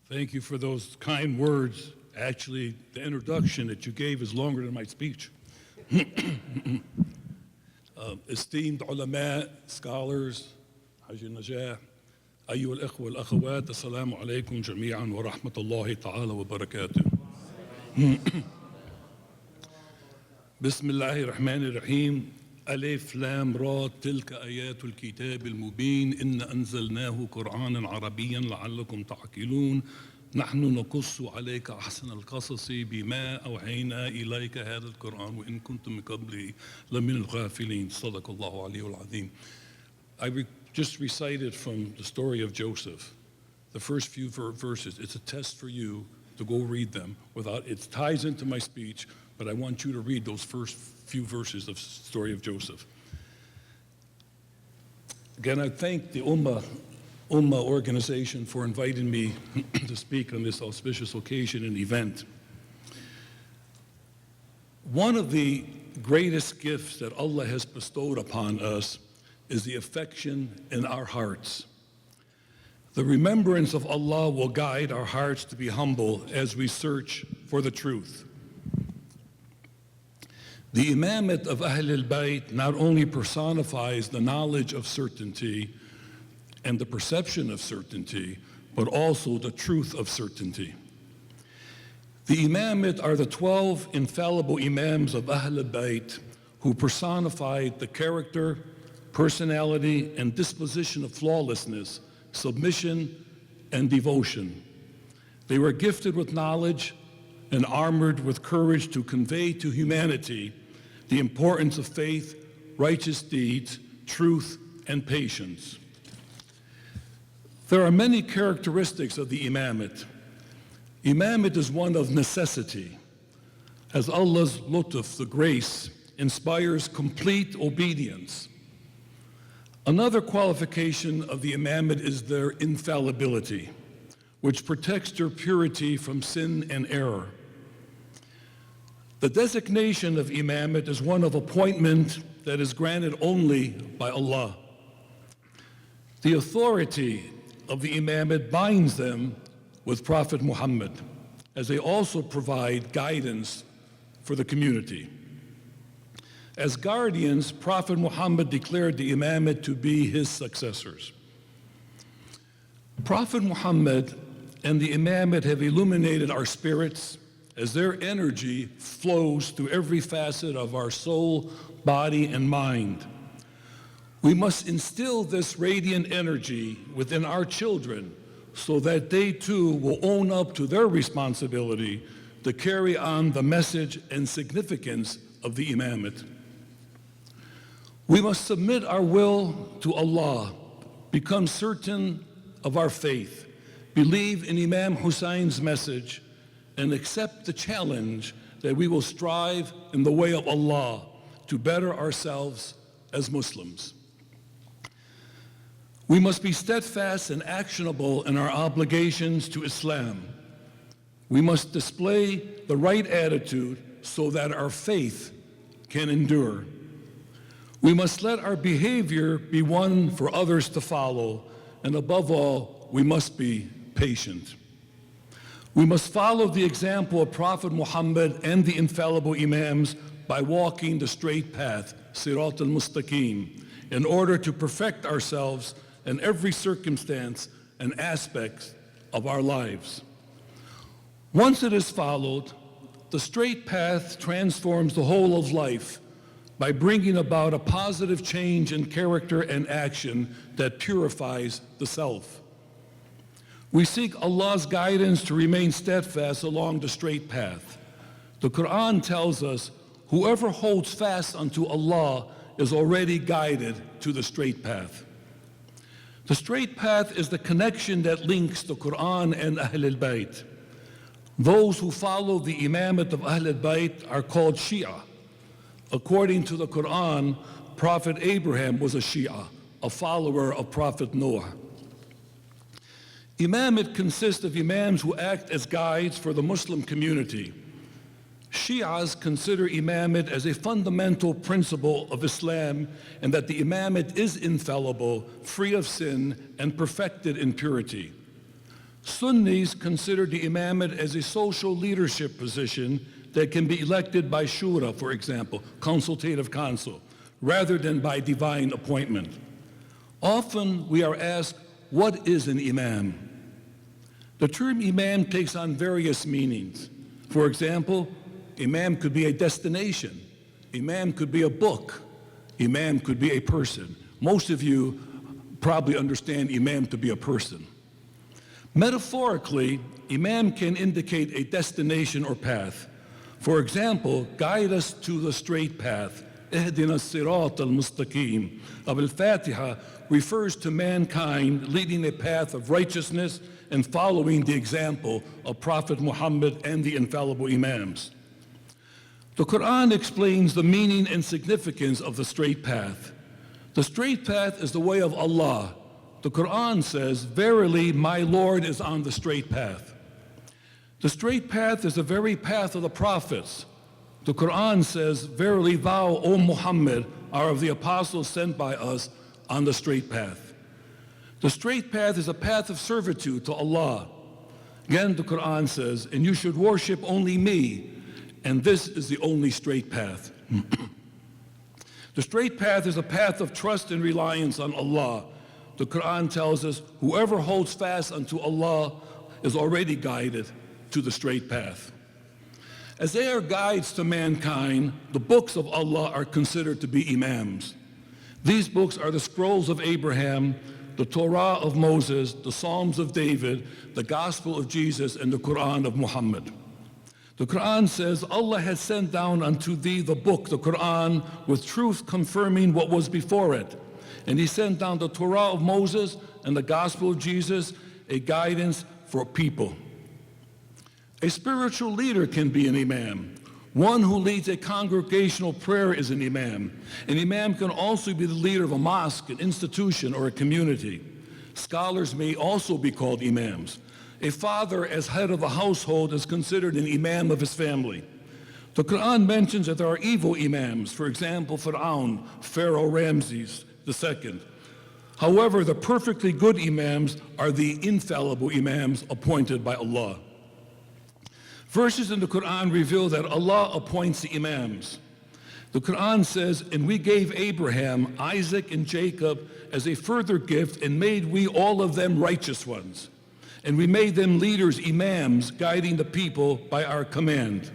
Thank you for those kind words. Actually, the introduction that you gave is longer than my speech. Esteemed ulama, scholars, Hajj Najah, أيها الأخوة والأخوات, السلام عليكم جميعا ورحمة الله تعالى وبركاته. بسم الله الرحمن الرحيم. ألف لام را تلك آيات الكتاب المبين إن أنزلناه قرآنا عربيا لعلكم تعقلون نحن نقص عليك أحسن القصص بما أوحينا إليك هذا القرآن وإن كنتم من قبله لمن الغافلين صدق الله عليه العظيم. I just recited from the story of Joseph, the first few verses. It's a test for you to go read them without, it ties into my speech, but I want you to read those first few verses of the story of Joseph. Again, I thank the UMAA organization for inviting me to speak on this auspicious occasion and event. One of the greatest gifts that Allah has bestowed upon us is the affection in our hearts. The remembrance of Allah will guide our hearts to be humble as we search for the truth. The imamate of Ahl al-Bayt not only personifies the knowledge of certainty and the perception of certainty, but also the truth of certainty. The imamate are the 12 infallible imams of Ahl al-Bayt who personified the character, personality, and disposition of flawlessness, submission, and devotion. They were gifted with knowledge and armored with courage to convey to humanity the importance of faith, righteous deeds, truth, and patience. There are many characteristics of the imamate. Imamate is one of necessity, as Allah's lutf, the grace, inspires complete obedience. Another qualification of the imamate is their infallibility, which protects their purity from sin and error. The designation of imamate is one of appointment that is granted only by Allah. The authority of the imamate binds them with Prophet Muhammad, as they also provide guidance for the community. As guardians, Prophet Muhammad declared the imamate to be his successors. Prophet Muhammad and the imamate have illuminated our spirits as their energy flows through every facet of our soul, body, and mind. We must instill this radiant energy within our children so that they too will own up to their responsibility to carry on the message and significance of the imamate. We must submit our will to Allah, become certain of our faith, believe in Imam Hussein's message, and accept the challenge that we will strive in the way of Allah to better ourselves as Muslims. We must be steadfast and actionable in our obligations to Islam. We must display the right attitude so that our faith can endure. We must let our behavior be one for others to follow, and above all, we must be patient. We must follow the example of Prophet Muhammad and the infallible imams by walking the straight path, Sirat al-Mustaqim, in order to perfect ourselves in every circumstance and aspect of our lives. Once it is followed, the straight path transforms the whole of life by bringing about a positive change in character and action that purifies the self. We seek Allah's guidance to remain steadfast along the straight path. The Quran tells us, whoever holds fast unto Allah is already guided to the straight path. The straight path is the connection that links the Quran and Ahl al-Bayt. Those who follow the imamate of Ahl al-Bayt are called Shia. According to the Quran, Prophet Abraham was a Shia, a follower of Prophet Noah. Imamate consists of imams who act as guides for the Muslim community. Shias consider imamate as a fundamental principle of Islam and that the imamate is infallible, free of sin, and perfected in purity. Sunnis consider the imamate as a social leadership position that can be elected by shura, for example, consultative council, rather than by divine appointment. Often we are asked, what is an imam? The term imam takes on various meanings. For example, imam could be a destination. Imam could be a book. Imam could be a person. Most of you probably understand imam to be a person. Metaphorically, imam can indicate a destination or path. For example, guide us to the straight path. Ihdina as-sirat al-mustaqim of al-Fatiha refers to mankind leading a path of righteousness and following the example of Prophet Muhammad and the infallible imams. The Quran explains the meaning and significance of the straight path. The straight path is the way of Allah. The Quran says, "Verily, my Lord is on the straight path." The straight path is the very path of the prophets. The Quran says, "Verily thou, O Muhammad, are of the apostles sent by us on the straight path." The straight path is a path of servitude to Allah. Again, the Quran says, "And you should worship only me, and this is the only straight path." The straight path is a path of trust and reliance on Allah. The Quran tells us, whoever holds fast unto Allah is already guided to the straight path. As they are guides to mankind, the books of Allah are considered to be imams. These books are the scrolls of Abraham, the Torah of Moses, the Psalms of David, the Gospel of Jesus, and the Quran of Muhammad. The Quran says, Allah has sent down unto thee the book, the Quran, with truth confirming what was before it. And he sent down the Torah of Moses and the Gospel of Jesus, a guidance for people. A spiritual leader can be an imam. One who leads a congregational prayer is an imam. An imam can also be the leader of a mosque, an institution, or a community. Scholars may also be called imams. A father as head of a household is considered an imam of his family. The Quran mentions that there are evil imams, for example, Pharaoh Ramses II. However, the perfectly good imams are the infallible imams appointed by Allah. Verses in the Quran reveal that Allah appoints the imams. The Quran says, "And we gave Abraham, Isaac, and Jacob as a further gift, and made we all of them righteous ones. And we made them leaders, imams, guiding the people by our command."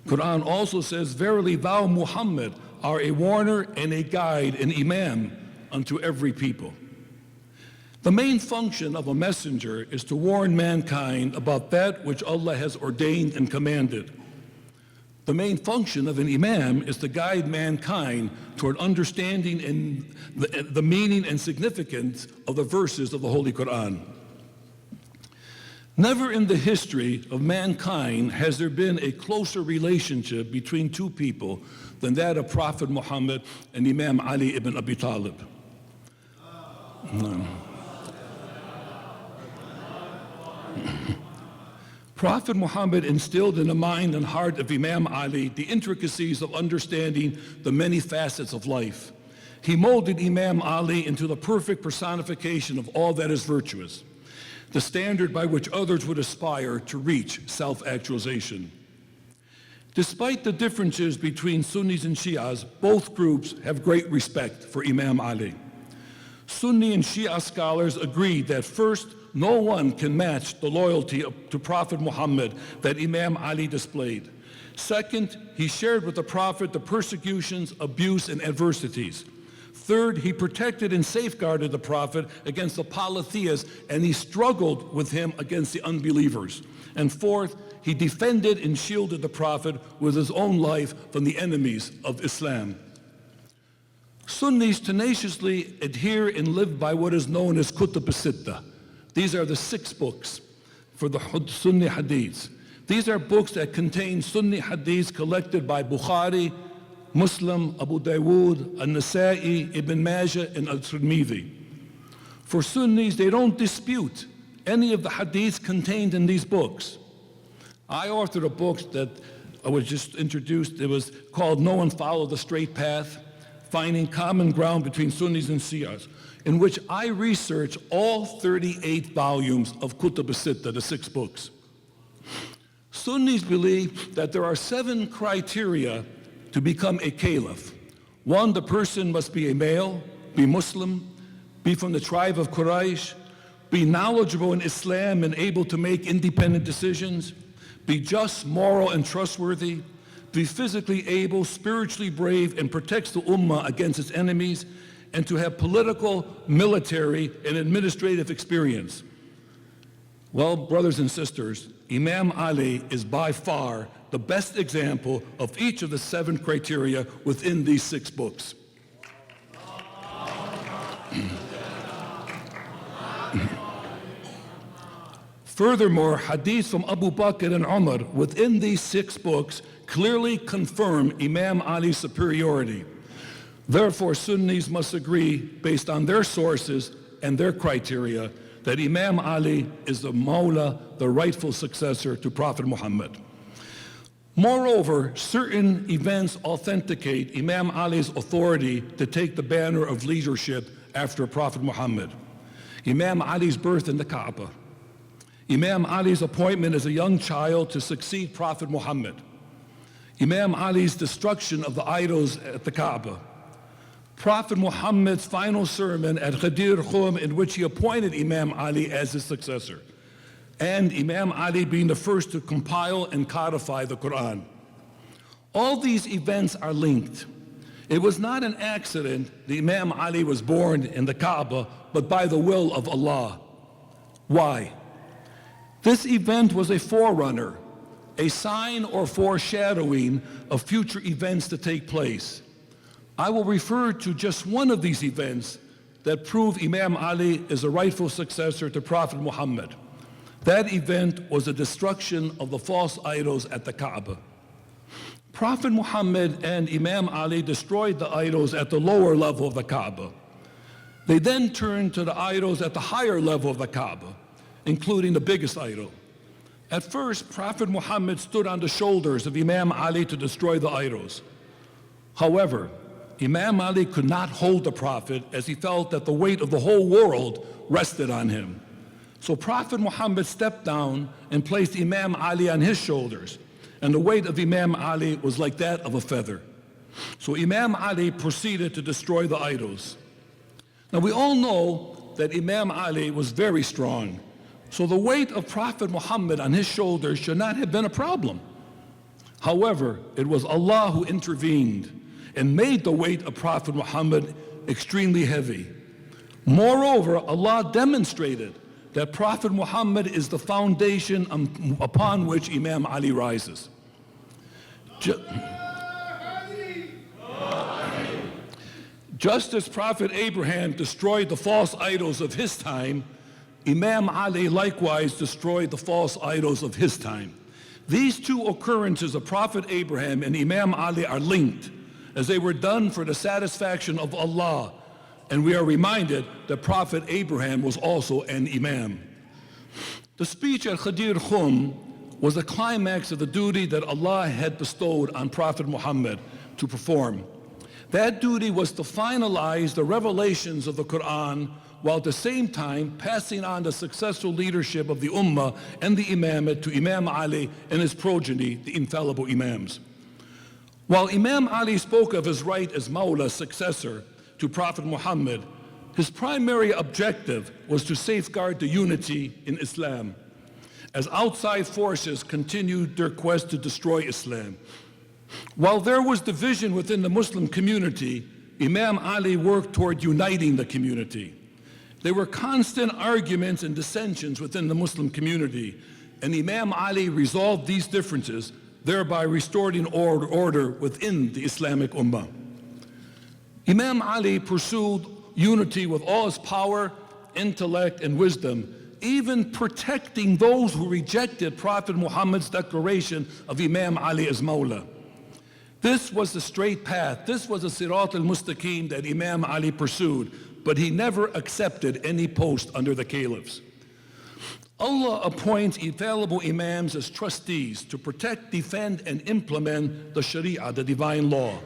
Quran also says, "Verily thou, Muhammad, are a warner and a guide, an imam unto every people." The main function of a messenger is to warn mankind about that which Allah has ordained and commanded. The main function of an imam is to guide mankind toward understanding and the meaning and significance of the verses of the Holy Quran. Never in the history of mankind has there been a closer relationship between two people than that of Prophet Muhammad and Imam Ali ibn Abi Talib. Prophet Muhammad instilled in the mind and heart of Imam Ali the intricacies of understanding the many facets of life. He molded Imam Ali into the perfect personification of all that is virtuous, the standard by which others would aspire to reach self-actualization. Despite the differences between Sunnis and Shias, both groups have great respect for Imam Ali. Sunni and Shia scholars agreed that first, no one can match the loyalty to Prophet Muhammad that Imam Ali displayed. Second, he shared with the Prophet the persecutions, abuse, and adversities. Third, he protected and safeguarded the Prophet against the polytheists, and he struggled with him against the unbelievers. And fourth, he defended and shielded the Prophet with his own life from the enemies of Islam. Sunnis tenaciously adhere and live by what is known as Kutub as-Sittah. These are the 6 books for the Sunni Hadiths. These are books that contain Sunni hadiths collected by Bukhari, Muslim, Abu Dawood, An-Nasa'i, Ibn Majah, and Al-Tirmidhi. For Sunnis, they don't dispute any of the hadiths contained in these books. I authored a book that I was just introduced. It was called No One Followed the Straight Path, Finding Common Ground Between Sunnis and Shias, in which I researched all 38 volumes of Kutub as-Sitta, the 6 books. Sunnis believe that there are 7 criteria to become a caliph. 1, the person must be a male, be Muslim, be from the tribe of Quraysh, be knowledgeable in Islam and able to make independent decisions, be just, moral, and trustworthy, be physically able, spiritually brave, and protects the ummah against its enemies, and to have political, military, and administrative experience. Well, brothers and sisters, Imam Ali is by far the best example of each of the 7 criteria within these 6 books. Furthermore, hadiths from Abu Bakr and Umar within these 6 books clearly confirm Imam Ali's superiority. Therefore, Sunnis must agree, based on their sources and their criteria, that Imam Ali is the Mawla, the rightful successor to Prophet Muhammad. Moreover, certain events authenticate Imam Ali's authority to take the banner of leadership after Prophet Muhammad. Imam Ali's birth in the Kaaba. Imam Ali's appointment as a young child to succeed Prophet Muhammad. Imam Ali's destruction of the idols at the Kaaba. Prophet Muhammad's final sermon at Ghadir Khum, in which he appointed Imam Ali as his successor, and Imam Ali being the first to compile and codify the Quran. All these events are linked. It was not an accident that Imam Ali was born in the Kaaba, but by the will of Allah. Why? This event was a forerunner, a sign or foreshadowing of future events to take place. I will refer to just one of these events that prove Imam Ali is a rightful successor to Prophet Muhammad. That event was the destruction of the false idols at the Kaaba. Prophet Muhammad and Imam Ali destroyed the idols at the lower level of the Kaaba. They then turned to the idols at the higher level of the Kaaba, including the biggest idol. At first, Prophet Muhammad stood on the shoulders of Imam Ali to destroy the idols. However, Imam Ali could not hold the Prophet, as he felt that the weight of the whole world rested on him. So Prophet Muhammad stepped down and placed Imam Ali on his shoulders, and the weight of Imam Ali was like that of a feather. So Imam Ali proceeded to destroy the idols. Now we all know that Imam Ali was very strong, so the weight of Prophet Muhammad on his shoulders should not have been a problem. However, it was Allah who intervened and made the weight of Prophet Muhammad extremely heavy. Moreover, Allah demonstrated that Prophet Muhammad is the foundation upon which Imam Ali rises. Just as Prophet Abraham destroyed the false idols of his time, Imam Ali likewise destroyed the false idols of his time. These 2 occurrences of Prophet Abraham and Imam Ali are linked, as they were done for the satisfaction of Allah, and we are reminded that Prophet Abraham was also an Imam. The speech at Ghadir Khum was the climax of the duty that Allah had bestowed on Prophet Muhammad to perform. That duty was to finalize the revelations of the Quran, while at the same time passing on the successful leadership of the Ummah and the Imamate to Imam Ali and his progeny, the infallible Imams. While Imam Ali spoke of his right as Mawla, successor to Prophet Muhammad, his primary objective was to safeguard the unity in Islam, as outside forces continued their quest to destroy Islam. While there was division within the Muslim community, Imam Ali worked toward uniting the community. There were constant arguments and dissensions within the Muslim community, and Imam Ali resolved these differences, thereby restoring order within the Islamic Ummah. Imam Ali pursued unity with all his power, intellect, and wisdom, even protecting those who rejected Prophet Muhammad's declaration of Imam Ali as Mawla. This was the straight path. This was the Sirat al-Mustaqim that Imam Ali pursued, but he never accepted any post under the caliphs. Allah appoints infallible imams as trustees to protect, defend, and implement the Sharia, the divine law.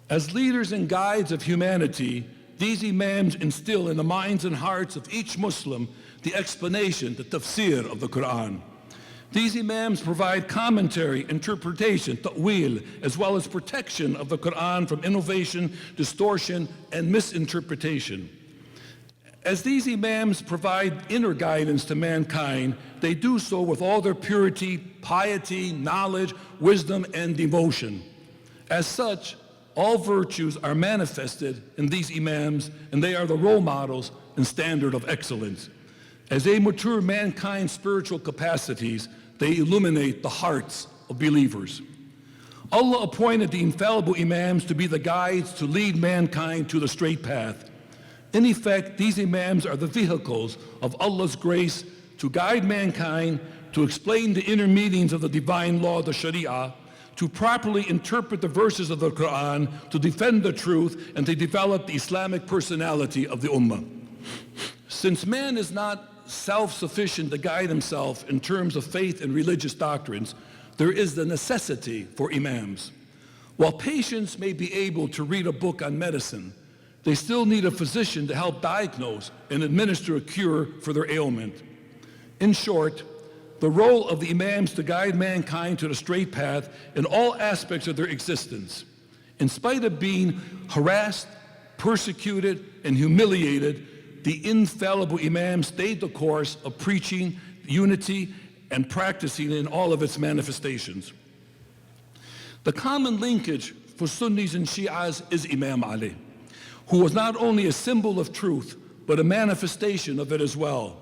As leaders and guides of humanity, these imams instill in the minds and hearts of each Muslim the explanation, the tafsir of the Quran. These imams provide commentary, interpretation, ta'wil, as well as protection of the Quran from innovation, distortion, and misinterpretation. As these imams provide inner guidance to mankind, they do so with all their purity, piety, knowledge, wisdom, and devotion. As such, all virtues are manifested in these imams, and they are the role models and standard of excellence. As they mature mankind's spiritual capacities, they illuminate the hearts of believers. Allah appointed the infallible imams to be the guides to lead mankind to the straight path. In effect, these imams are the vehicles of Allah's grace to guide mankind, to explain the inner meanings of the divine law, the Sharia, to properly interpret the verses of the Quran, to defend the truth, and to develop the Islamic personality of the Ummah. Since man is not self-sufficient to guide himself in terms of faith and religious doctrines, there is the necessity for imams. While patients may be able to read a book on medicine, they still need a physician to help diagnose and administer a cure for their ailment. In short, the role of the imams to guide mankind to the straight path in all aspects of their existence. In spite of being harassed, persecuted, and humiliated, the infallible imam stayed the course of preaching unity and practicing in all of its manifestations. The common linkage for Sunnis and Shias is Imam Ali, who was not only a symbol of truth, but a manifestation of it as well.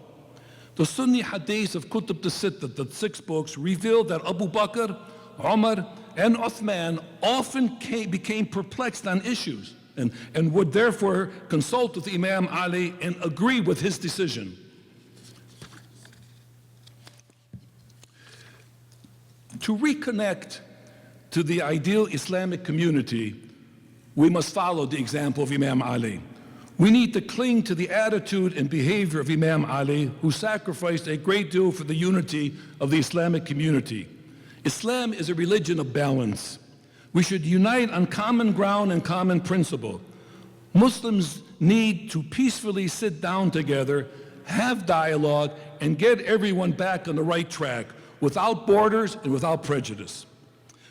The Sunni hadith of Kutub al-Sitta, the 6 books, revealed that Abu Bakr, Umar, and Uthman often became perplexed on issues and would therefore consult with Imam Ali and agree with his decision. To reconnect to the ideal Islamic community, we must follow the example of Imam Ali. We need to cling to the attitude and behavior of Imam Ali, who sacrificed a great deal for the unity of the Islamic community. Islam is a religion of balance. We should unite on common ground and common principle. Muslims need to peacefully sit down together, have dialogue, and get everyone back on the right track, without borders and without prejudice.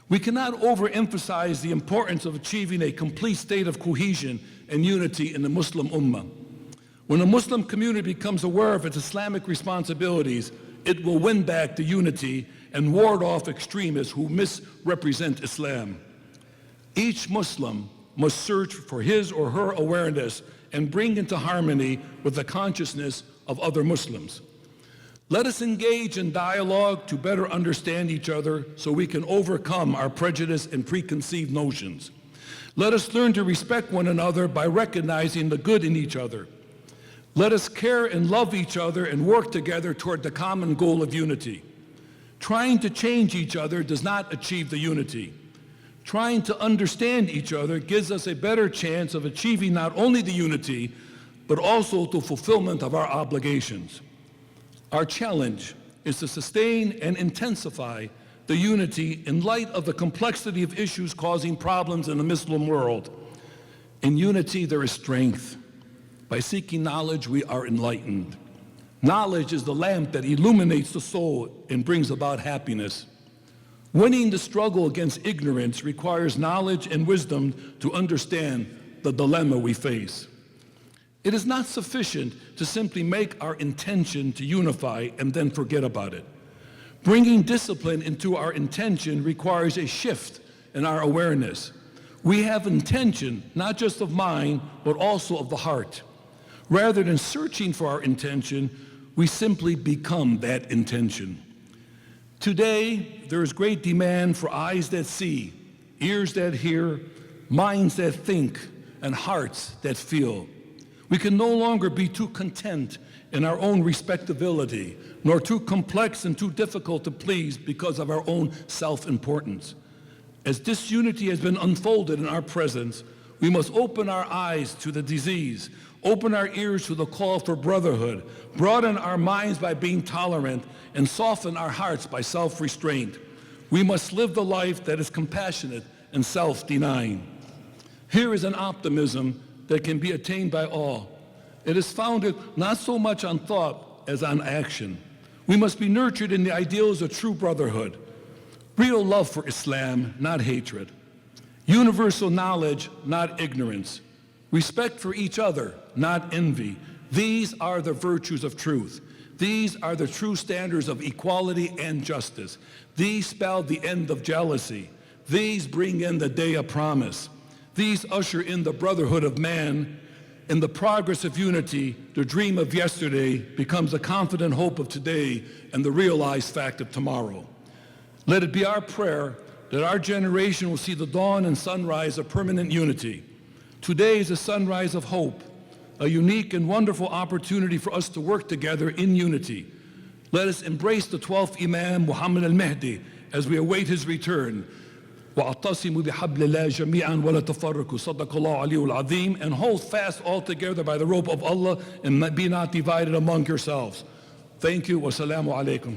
We cannot overemphasize the importance of achieving a complete state of cohesion and unity in the Muslim Ummah. When the Muslim community becomes aware of its Islamic responsibilities, it will win back the unity and ward off extremists who misrepresent Islam. Each Muslim must search for his or her awareness and bring into harmony with the consciousness of other Muslims. Let us engage in dialogue to better understand each other so we can overcome our prejudice and preconceived notions. Let us learn to respect one another by recognizing the good in each other. Let us care and love each other and work together toward the common goal of unity. Trying to change each other does not achieve the unity. Trying to understand each other gives us a better chance of achieving not only the unity, but also the fulfillment of our obligations. Our challenge is to sustain and intensify the unity in light of the complexity of issues causing problems in the Muslim world. In unity, there is strength. By seeking knowledge, we are enlightened. Knowledge is the lamp that illuminates the soul and brings about happiness. Winning the struggle against ignorance requires knowledge and wisdom to understand the dilemma we face. It is not sufficient to simply make our intention to unify and then forget about it. Bringing discipline into our intention requires a shift in our awareness. We have intention, not just of mind, but also of the heart. Rather than searching for our intention, we simply become that intention. Today, there is great demand for eyes that see, ears that hear, minds that think, and hearts that feel. We can no longer be too content in our own respectability, nor too complex and too difficult to please because of our own self-importance. As disunity has been unfolded in our presence, we must open our eyes to the disease, open our ears to the call for brotherhood, broaden our minds by being tolerant, and soften our hearts by self-restraint. We must live the life that is compassionate and self-denying. Here is an optimism that can be attained by all. It is founded not so much on thought as on action. We must be nurtured in the ideals of true brotherhood, real love for Islam, not hatred, universal knowledge, not ignorance, respect for each other, not envy. These are the virtues of truth. These are the true standards of equality and justice. These spell the end of jealousy. These bring in the day of promise. These usher in the brotherhood of man. In the progress of unity, the dream of yesterday becomes the confident hope of today and the realized fact of tomorrow. Let it be our prayer that our generation will see the dawn and sunrise of permanent unity. Today is a sunrise of hope, a unique and wonderful opportunity for us to work together in unity. Let us embrace the 12th Imam, Muhammad al-Mahdi, as we await his return. وَاعْتَصِمُوا بِحَبْلِ اللَّهِ جَمِيعًا وَلَا تَفَرَّقُوا صَدَقَ اللَّهُ الْعَلِيُّ الْعَظِيمُ. And hold fast all together by the rope of Allah and be not divided among yourselves. Thank you. Wassalamu alaikum.